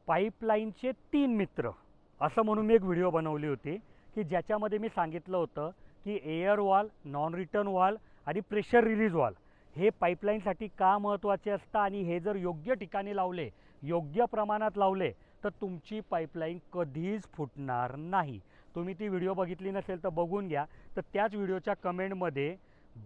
पाईपलाईनचे 3 मित्र असं म्हणून मी एक व्हिडिओ बनवली होती की ज्याच्यामध्ये मी सांगितलं होतं की air wall, non return wall आणि प्रेशर रिलीज वॉल हे पाईपलाईनसाठी का महत्त्वाचे असतं आणि हे जर योग्य ठिकाणी लावले, योग्य प्रमाणात लावले तर तुमची पाईपलाईन कधीच फुटणार नाही. तुम्ही ती व्हिडिओ बघितली नसेल तर बघून घ्या. तर त्याच व्हिडिओच्या कमेंटमध्ये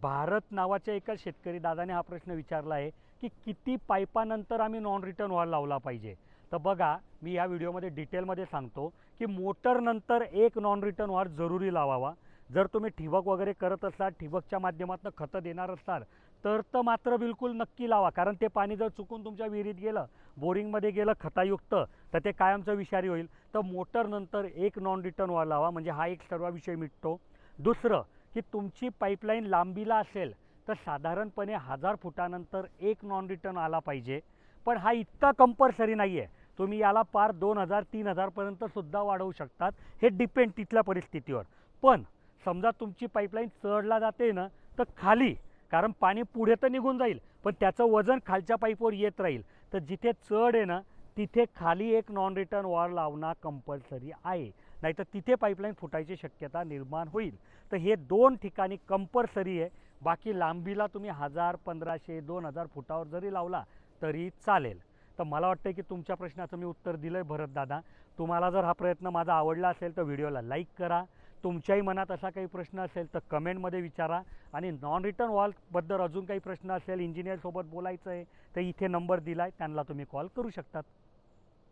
भारत नावाच्या एका शेतकरी दादाने हा प्रश्न विचारला आहे की किती पाईपानंतर आम्ही नॉन रिटर्न वॉल लावला पाहिजे. तर बघा, मी या व्हिडिओमध्ये डिटेलमध्ये सांगतो की मोटरनंतर एक नॉन रिटर्न वॉल जरुरी लावावा. जर तुम्ही ठिबक वगैरे करत असाल, ठिबकच्या माध्यमातून खतं देणार असाल तर मात्र बिलकुल नक्की लावा. कारण ते पाणी जर चुकून तुमच्या विहिरीत गेलं, बोरिंगमध्ये गेलं खतायुक्त, तर ते कायमचं विषारी होईल. तर मोटरनंतर एक नॉन रिटर्न वॉल लावा, म्हणजे हा एक सर्व विषय मिटतो. दुसरं की तुमची पाईपलाईन लांबीला असेल तर साधारणपणे 1000 फुटानंतर एक नॉन रिटर्न आला पाहिजे. पण हा इतका कंपल्सरी नाही आहे. तुम्ही याला पार 2000-3000 पर्यंतसुद्धा वाढवू शकतात. हे डिपेंड तिथल्या परिस्थितीवर. पण समजा तुमची पाईपलाईन चढला जाते ना, तर खाली, कारण पाणी पुढे तर निघून जाईल पण त्याचं वजन खालच्या पाईपवर येत राहील. तर जिथे चढ आहे ना तिथे खाली एक नॉन रिटर्न वॉल लावणं कंपल्सरी आहे. नाहीतर तिथे पाईपलाईन फुटायची शक्यता निर्माण होईल. तर हे 2 ठिकाणी कंपल्सरी आहे. बाकी लांबीला तुम्ही 1000, 1500, 2000 फुटावर जरी लावला तरी चालेल. तर मला वाटतं की तुमच्या प्रश्नाचं मी उत्तर दिलं आहे भरत दादा. तुम्हाला जर हा प्रयत्न माझा आवडला असेल तर व्हिडिओला लाईक करा. तुमच्याही मनात असा काही प्रश्न असेल तर कमेंटमध्ये विचारा. आणि नॉन रिटर्न वॉलबद्दल अजून काही प्रश्न असेल, इंजिनियरसोबत बोलायचं आहे, तर इथे नंबर दिला आहे, त्यांना तुम्ही कॉल करू शकतात.